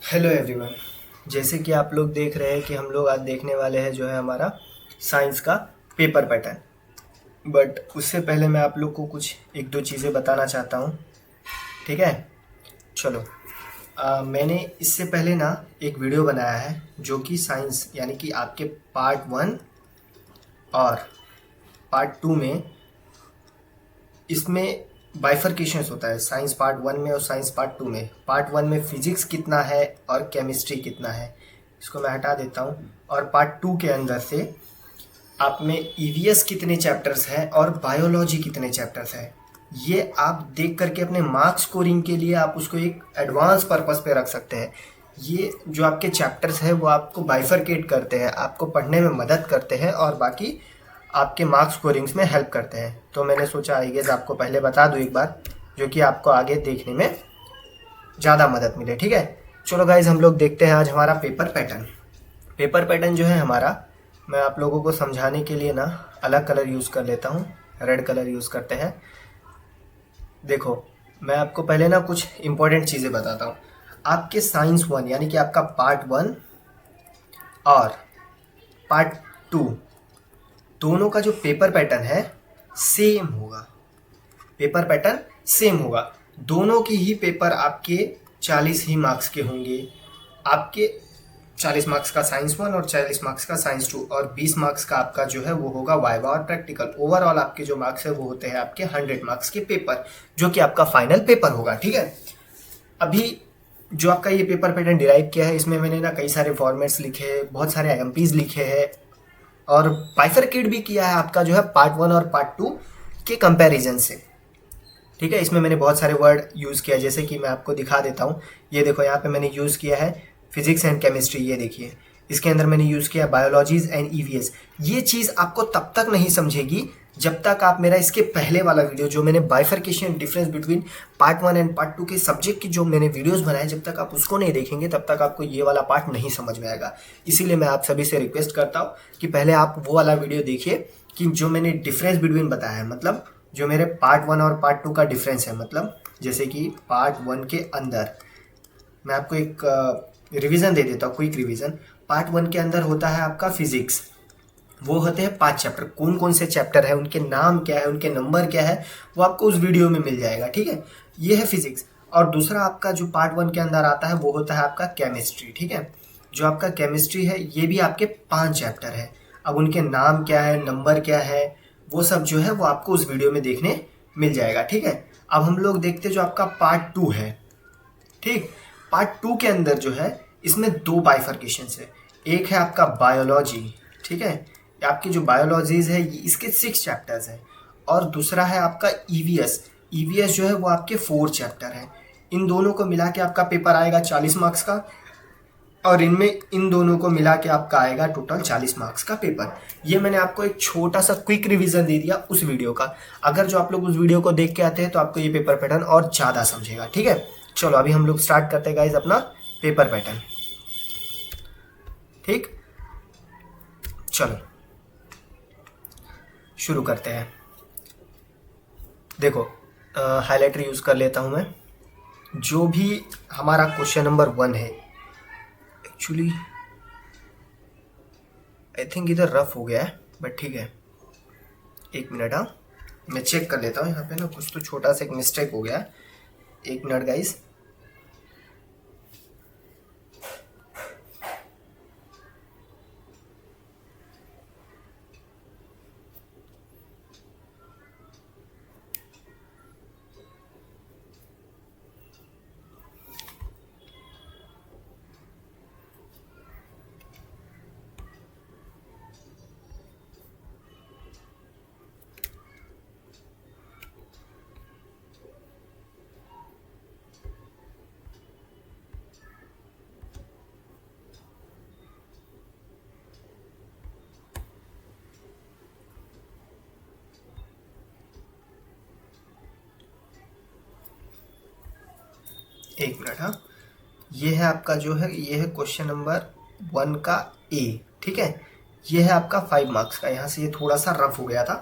Hello everyone. जैसे कि आप लोग देख रहे हैं कि हम लोग आज देखने वाले हैं जो है हमारा साइंस का पेपर पैटर्न। बट उससे पहले मैं आप लोग को कुछ एक दो चीज़ें बताना चाहता हूँ। ठीक है, चलो। मैंने इससे पहले ना एक वीडियो बनाया है जो कि साइंस यानी कि आपके पार्ट 1 और पार्ट 2 में इसमें बाइफरकेशंस होता है। साइंस पार्ट 1 में और साइंस पार्ट 2 में। पार्ट 1 में फिजिक्स कितना है और केमिस्ट्री कितना है, इसको मैं हटा देता हूँ। और पार्ट 2 के अंदर से आप में ईवीएस कितने चैप्टर्स हैं और बायोलॉजी कितने चैप्टर्स हैं, ये आप देख करके अपने मार्क्स स्कोरिंग के लिए आप उसको एक एडवांस पर्पस पे रख सकते हैं। ये जो आपके चैप्टर्स हैं वो आपको बाइफरकेट करते हैं, आपको पढ़ने में मदद करते हैं और बाकी आपके मार्क्स स्कोरिंग्स में हेल्प करते हैं। तो मैंने सोचा आई गेस आपको पहले बता दूं एक बार, जो कि आपको आगे देखने में ज़्यादा मदद मिले। ठीक है, चलो गाइज हम लोग देखते हैं आज हमारा पेपर पैटर्न। पेपर पैटर्न जो है हमारा, मैं आप लोगों को समझाने के लिए ना अलग कलर यूज़ कर लेता हूँ। रेड कलर यूज़ करते हैं। देखो, मैं आपको पहले ना कुछ इंपॉर्टेंट चीज़ें बताता हूँ। आपके साइंस 1 यानी कि आपका पार्ट 1 और पार्ट 2 दोनों का जो पेपर पैटर्न है सेम होगा। पेपर पैटर्न सेम होगा। दोनों की ही पेपर आपके 40 ही मार्क्स के होंगे। आपके 40 मार्क्स का साइंस 1 और 40 मार्क्स का साइंस 2 और 20 मार्क्स का आपका जो है वो होगा वाइवा और प्रैक्टिकल। ओवरऑल आपके जो मार्क्स है वो होते हैं आपके 100 मार्क्स के पेपर, जो कि आपका फाइनल पेपर होगा। ठीक है, अभी जो आपका ये पेपर पैटर्न डिराइव किया है इसमें मैंने ना कई सारे फॉर्मेट्स लिखे हैं, बहुत सारे आईएमपीज लिखे हैं और बाइफरकेट भी किया है आपका जो है पार्ट 1 और पार्ट 2 के कंपैरिजन से। ठीक है, इसमें मैंने बहुत सारे वर्ड यूज़ किया, जैसे कि मैं आपको दिखा देता हूँ। ये देखो, यहाँ पे मैंने यूज़ किया है फिजिक्स एंड केमिस्ट्री। ये देखिए, इसके अंदर मैंने यूज़ किया बायोलॉजीज एंड ईवीएस। ये चीज़ आपको तब तक नहीं समझेगी जब तक आप मेरा इसके पहले वाला वीडियो जो मैंने bifurcation difference between part 1 and part 2 के सब्जेक्ट की जो मैंने वीडियोस बनाए, जब तक आप उसको नहीं देखेंगे तब तक आपको ये वाला पार्ट नहीं समझ में आएगा। इसीलिए मैं आप सभी से रिक्वेस्ट करता हूँ कि पहले आप वो वाला वीडियो देखिए कि जो मैंने डिफरेंस बिटवीन बताया है, मतलब जो मेरे पार्ट 1 और पार्ट 2 का डिफरेंस है। मतलब जैसे कि पार्ट 1 के अंदर मैं आपको एक रिवीजन दे देता हूँ, क्विक रिवीजन। पार्ट 1 के अंदर होता है आपका फिजिक्स। वो होते हैं 5 चैप्टर। कौन कौन से चैप्टर है, उनके नाम क्या है, उनके नंबर क्या है, वो आपको उस वीडियो में मिल जाएगा। ठीक है, ये है फिजिक्स। और दूसरा आपका जो पार्ट 1 के अंदर आता है वो होता है आपका केमिस्ट्री। ठीक है, जो आपका केमिस्ट्री है ये भी आपके 5 चैप्टर है। अब उनके नाम क्या है, नंबर क्या है, वो सब जो है वो आपको उस वीडियो में देखने मिल जाएगा। ठीक है, अब हम लोग देखते जो आपका पार्ट 2 है। ठीक, पार्ट 2 के अंदर जो है इसमें 2 बाइफरकेशंस है। एक है आपका बायोलॉजी। ठीक है, आपकी जो बायोलॉजीज है इसके 6 चैप्टर्स हैं। और दूसरा है आपका ईवीएस। ईवीएस जो है वो आपके 4 चैप्टर हैं। इन दोनों को मिला के आपका पेपर आएगा 40 मार्क्स का, और इनमें इन दोनों को मिला के आपका आएगा टोटल 40 मार्क्स का पेपर। ये मैंने आपको एक छोटा सा क्विक रिवीजन दे दिया उस वीडियो का। अगर जो आप लोग उस वीडियो को देख के आते हैं तो आपको ये पेपर पैटर्न और ज़्यादा समझेगा। ठीक है, चलो अभी हम लोग स्टार्ट करते हैं गाइज अपना पेपर पैटर्न। ठीक, चलो शुरू करते हैं। देखो, हाइलाइटर यूज़ कर लेता हूँ मैं। जो भी हमारा क्वेश्चन नंबर 1 है, एक्चुअली आई थिंक इधर रफ हो गया है, बट ठीक है, एक मिनट। हाँ, मैं चेक कर लेता हूँ। यहाँ पे ना कुछ तो छोटा सा एक मिस्टेक हो गया है। एक मिनट गाइज। एक मिनट। हाँ, ये है आपका जो है, ये है क्वेश्चन नंबर 1 का ए। ठीक है, ये है आपका 5 मार्क्स का। यहाँ से ये थोड़ा सा रफ हो गया था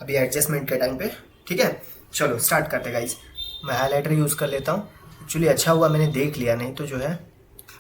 अभी एडजस्टमेंट के टाइम पे। ठीक है, चलो स्टार्ट करते गाइज। मैं हाईलाइटर यूज़ कर लेता हूँ। एक्चुअली अच्छा हुआ मैंने देख लिया, नहीं तो जो है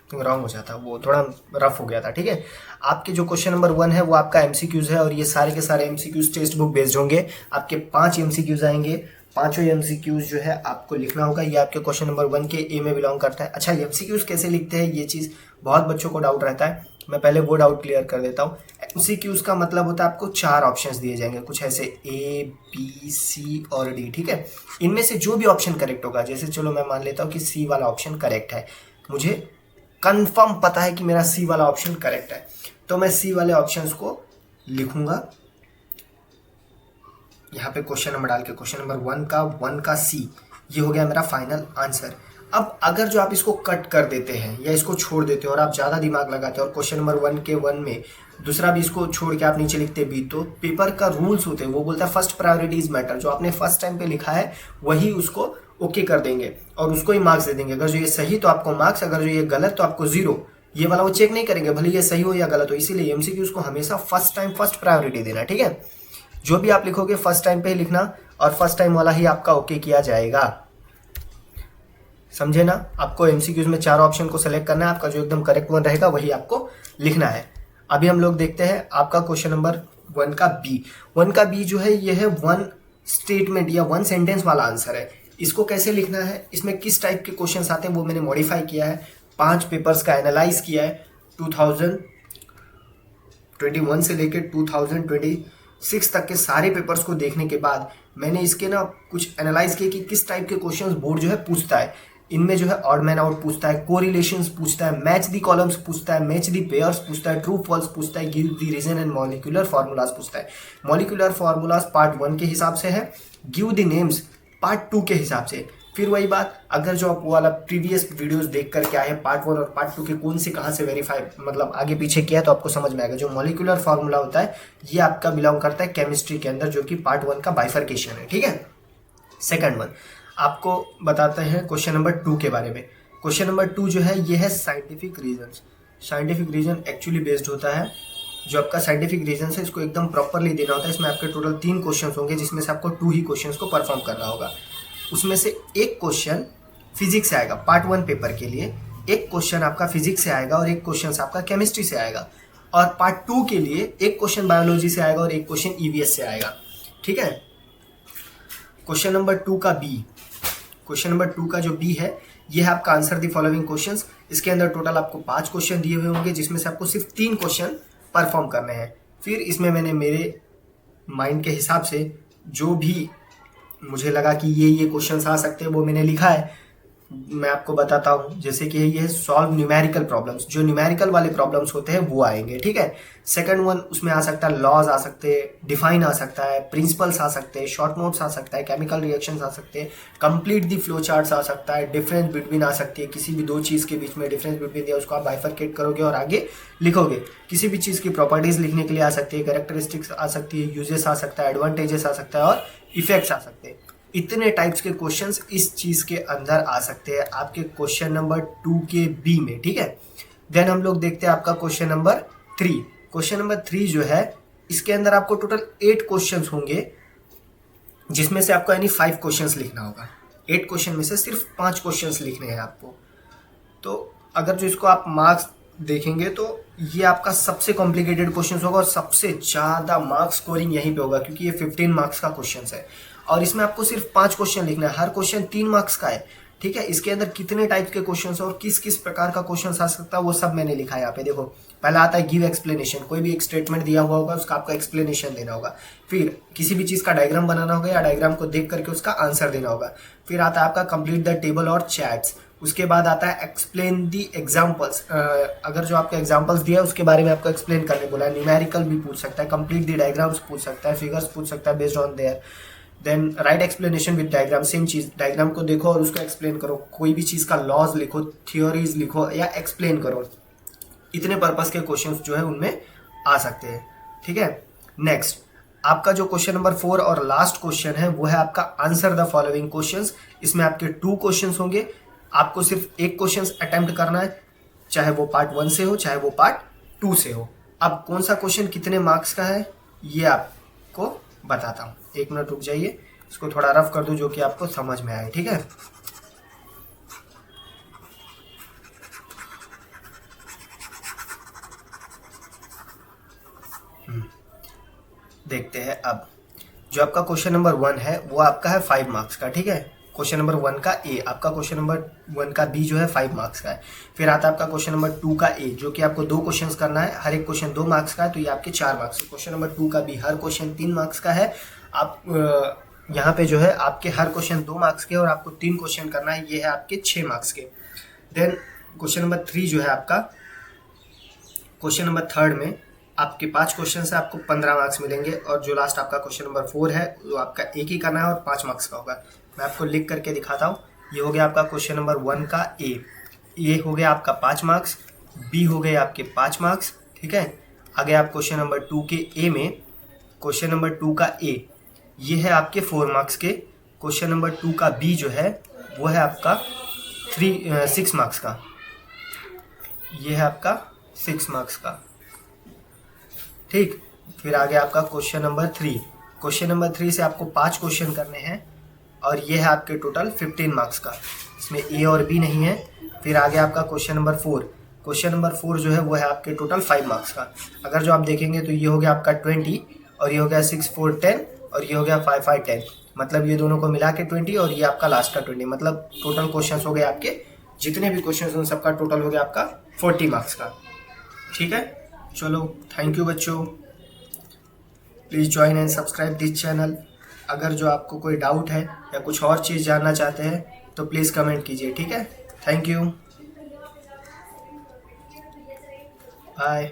रॉन्ग हो जाता, वो थोड़ा रफ हो गया था। ठीक है, आपके जो क्वेश्चन नंबर 1 है वो आपका एमसीक्यूज है और ये सारे के सारे एमसीक्यूज टेक्स्ट बुक बेस्ड होंगे। आपके 5 एमसीक्यूज आएंगे, पांचों एमसीक्यूज जो है आपको लिखना होगा। ये आपके क्वेश्चन नंबर 1 के ए में बिलोंग करता है। अच्छा, एमसीक्यूज कैसे लिखते हैं, ये चीज बहुत बच्चों को डाउट रहता है, मैं पहले वो डाउट क्लियर कर देता हूँ। एमसीक्यूज का मतलब होता है आपको 4 ऑप्शंस दिए जाएंगे, कुछ ऐसे ए बी सी और डी। ठीक है, इनमें से जो भी ऑप्शन करेक्ट होगा, जैसे चलो मैं मान लेता हूँ कि सी वाला ऑप्शन करेक्ट है, मुझे कंफर्म पता है कि मेरा सी वाला ऑप्शन करेक्ट है, तो मैं सी वाले ऑप्शंस को लिखूंगा यहाँ पे क्वेश्चन नंबर डाल के, क्वेश्चन नंबर 1 का सी, ये हो गया मेरा फाइनल आंसर। अब अगर जो आप इसको कट कर देते हैं या इसको छोड़ देते हो और आप ज़्यादा दिमाग लगाते हो और क्वेश्चन नंबर 1 के 1 में दूसरा भी इसको छोड़ के आप नीचे लिखते बी, तो पेपर का रूल्स होते हैं, वो बोलता है फर्स्ट प्रायोरिटी इज मैटर। जो आपने फर्स्ट टाइम पे लिखा है वही उसको ओके कर देंगे और उसको ही मार्क्स दे देंगे। अगर जो ये सही तो आपको मार्क्स, अगर जो ये गलत तो आपको 0। ये वाला वो चेक नहीं करेंगे भले ये सही हो या गलत हो। इसीलिए एमसीक्यूज को हमेशा फर्स्ट टाइम फर्स्ट प्रायोरिटी देना। ठीक है, जो भी आप लिखोगे फर्स्ट टाइम पे ही लिखना और फर्स्ट टाइम वाला ही आपका ओके किया जाएगा। समझे ना? आपको एमसीक्यूज में 4 ऑप्शन को सेलेक्ट करना है, आपका जो एकदम करेक्ट वन रहेगा वही आपको लिखना है। अभी हम लोग देखते हैं आपका क्वेश्चन नंबर 1 का बी। 1 का बी जो है ये है 1 स्टेटमेंट या 1 सेंटेंस वाला आंसर है। इसको कैसे लिखना है, इसमें किस टाइप के क्वेश्चंस आते हैं वो मैंने मॉडिफाई किया है। 5 पेपर्स का एनालाइज किया है, 2021 से लेकर 2026 तक के सारे पेपर्स को देखने के बाद मैंने इसके ना कुछ एनालाइज किए कि किस टाइप के क्वेश्चंस बोर्ड जो है पूछता है। इनमें जो है ऑड मैन आउट पूछता है, कोरिलेशंस पूछता है, मैच दी कॉलम्स पूछता है, मैच दी पेयर्स पूछता है, ट्रू फॉल्स पूछता है, give the reason and molecular formulas पूछता है। मॉलिक्यूलर फार्मूलाज पार्ट 1 के हिसाब से है, गिव द नेम्स पार्ट 2 के हिसाब से। फिर वही बात, अगर जो आप वाला प्रीवियस वीडियोस देख करके आए हैं पार्ट 1 और पार्ट 2 के कौन से कहाँ से वेरीफाई मतलब आगे पीछे किया है तो आपको समझ में आएगा। जो मॉलिक्यूलर फार्मूला होता है ये आपका बिलोंग करता है केमिस्ट्री के अंदर, जो कि पार्ट 1 का बाइफर्केशन है। ठीक है, सेकंड वन आपको बताते हैं क्वेश्चन नंबर 2 के बारे में। क्वेश्चन नंबर 2 जो है ये है scientific reasons. Scientific reason actually based होता है, जो आपका साइंटिफिक रीजन है इसको एकदम प्रॉपरली देना होता है। इसमें आपके टोटल 3 क्वेश्चन होंगे जिसमें से आपको 2 ही क्वेश्चन को परफॉर्म करना होगा। उसमें से एक क्वेश्चन फिजिक्स से आएगा पार्ट 1 पेपर के लिए, एक क्वेश्चन आपका फिजिक्स से आएगा और एक क्वेश्चन आपका केमिस्ट्री से आएगा। और पार्ट 2 के लिए एक क्वेश्चन बायोलॉजी से आएगा और एक क्वेश्चन ईवीएस से आएगा। ठीक है, क्वेश्चन नंबर 2 का बी, क्वेश्चन नंबर 2 का जो बी है ये है आपका आंसर दी फॉलोइंग क्वेश्चंस। इसके अंदर टोटल आपको 5 क्वेश्चन दिए हुए होंगे जिसमें से आपको सिर्फ 3 क्वेश्चन परफॉर्म करने हैं। फिर इसमें मैंने मेरे माइंड के हिसाब से जो भी मुझे लगा कि ये क्वेश्चंस आ सकते हैं वो मैंने लिखा है, मैं आपको बताता हूँ। जैसे कि ये सॉल्व न्यूमेरिकल प्रॉब्लम्स, जो न्यूमेरिकल वाले प्रॉब्लम्स होते हैं वो आएंगे। ठीक है, सेकंड वन उसमें आ सकता है लॉज आ सकते हैं, डिफाइन आ सकता है, प्रिंसिपल्स आ सकते हैं, शॉर्ट नोट्स आ सकता है, केमिकल रिएक्शंस आ सकते हैं, कंप्लीट दी फ्लो चार्ट्स आ सकता है, डिफरेंस बिटवीन आ सकती है, किसी भी 2 चीज़ के बीच में डिफरेंस बिटवीन दिया उसको आप बाइफरकेट करोगे और आगे लिखोगे। किसी भी चीज़ की प्रॉपर्टीज लिखने के लिए आ सकती है, कैरेक्टरिस्टिक्स आ सकती है, यूजेस आ सकता है, एडवांटेजेस आ सकता है और इफेक्ट्स आ सकते हैं। इतने टाइप्स के क्वेश्चंस इस चीज के अंदर आ सकते हैं आपके क्वेश्चन नंबर 2 के बी में। ठीक है, देन हम लोग देखते हैं आपका क्वेश्चन नंबर 3। क्वेश्चन नंबर 3 जो है इसके अंदर आपको टोटल 8 क्वेश्चंस होंगे जिसमें से आपको यानी 5 क्वेश्चंस लिखना होगा। 8 क्वेश्चन में से सिर्फ 5 क्वेश्चंस लिखने हैं आपको। तो अगर जो इसको आप मार्क्स देखेंगे तो ये आपका सबसे कॉम्प्लिकेटेड क्वेश्चन होगा और सबसे ज्यादा मार्क्स स्कोरिंग यहीं पे होगा क्योंकि ये 15 मार्क्स का क्वेश्चन है और इसमें आपको सिर्फ 5 क्वेश्चन लिखना है। हर क्वेश्चन 3 मार्क्स का है। ठीक है, इसके अंदर कितने टाइप के क्वेश्चन है और किस किस प्रकार का क्वेश्चन आ सकता है वो सब मैंने लिखा है यहाँ पे। देखो, पहला आता है गिव एक्सप्लेनेशन, कोई भी एक स्टेटमेंट दिया हुआ होगा उसका आपका एक्सप्लेनेशन देना होगा। फिर किसी भी चीज का डायग्राम बनाना होगा या डायग्राम को देख करके उसका आंसर देना होगा। फिर आता है आपका कंप्लीट द टेबल और चैट्स। उसके बाद आता है एक्सप्लेन दी एग्जाम्पल्स, अगर जो आपका एग्जाम्पल्स दिया है उसके बारे में आपको एक्सप्लेन करने बोला है। न्यूमेरिकल भी पूछ सकता है, कंप्लीट दी डायग्राम्स पूछ सकता है, फिगर्स पूछ सकता है based on there. Then write explanation with diagram, same चीज, डायग्राम को देखो और उसको एक्सप्लेन करो। कोई भी चीज का लॉज लिखो, थियोरीज लिखो या एक्सप्लेन करो। इतने पर्पस के क्वेश्चंस जो है उनमें आ सकते हैं। ठीक है, नेक्स्ट आपका जो क्वेश्चन नंबर 4 और लास्ट क्वेश्चन है वो है आपका आंसर द फॉलोइंग क्वेश्चंस। इसमें आपके 2 क्वेश्चंस होंगे, आपको सिर्फ एक क्वेश्चन अटेम्प्ट करना है, चाहे वो पार्ट 1 से हो चाहे वो पार्ट 2 से हो। अब कौन सा क्वेश्चन कितने मार्क्स का है ये आपको बताता हूँ। 1 मिनट रुक जाइए, इसको थोड़ा रफ कर दूं जो कि आपको समझ में आए। ठीक है, देखते हैं अब। जो आपका क्वेश्चन नंबर 1 है वो आपका है 5 मार्क्स का, ठीक है। क्वेश्चन नंबर 1 का ए, आपका क्वेश्चन नंबर 1 का बी जो है 5 मार्क्स का है। फिर आता है आपका क्वेश्चन नंबर 2 का ए, जो कि आपको 2 क्वेश्चंस करना है, हर एक क्वेश्चन 2 मार्क्स का है, तो ये आपके 4 मार्क्स है। क्वेश्चन नंबर 2 का बी, हर क्वेश्चन 3 मार्क्स का है। आप यहाँ पे जो है आपके हर क्वेश्चन 2 मार्क्स के और आपको 3 क्वेश्चन करना है, ये है आपके 6 मार्क्स के। देन क्वेश्चन नंबर 3 जो है आपका, क्वेश्चन नंबर 3 में आपके 5 क्वेश्चन से आपको 15 मार्क्स मिलेंगे, और जो लास्ट आपका क्वेश्चन नंबर 4 है वो आपका एक ही करना है और 5 मार्क्स का होगा। मैं आपको लिख करके दिखाता हूँ। ये हो गया आपका क्वेश्चन नंबर 1 का ए, ये हो गया आपका 5 मार्क्स, बी हो गए आपके 5 मार्क्स, ठीक है। आगे आप क्वेश्चन नंबर 2 के ए में, क्वेश्चन नंबर 2 का ए ये है आपके 4 मार्क्स के। क्वेश्चन नंबर 2 का बी जो है वो है आपका 6 मार्क्स का, ये है आपका 6 मार्क्स का, ठीक। फिर आगे आपका क्वेश्चन नंबर 3, क्वेश्चन नंबर 3 से आपको 5 क्वेश्चन करने हैं, और ये है आपके टोटल 15 मार्क्स का, इसमें ए और बी नहीं है। फिर आगे आपका क्वेश्चन नंबर 4, क्वेश्चन नंबर 4 जो है वो है आपके टोटल 5 मार्क्स का। अगर जो आप देखेंगे तो ये हो गया आपका 20, और ये हो गया 6 4 10, और ये हो गया 5 5 10, मतलब ये दोनों को मिला के 20, और ये आपका लास्ट का 20, मतलब टोटल क्वेश्चन हो गए आपके, जितने भी क्वेश्चन उन सबका टोटल हो गया आपका 40 मार्क्स का, ठीक है। चलो, थैंक यू बच्चों, please join and subscribe this channel. अगर जो आपको कोई डाउट है या कुछ और चीज़ जानना चाहते हैं तो प्लीज़ कमेंट कीजिए, ठीक है। Thank you, bye.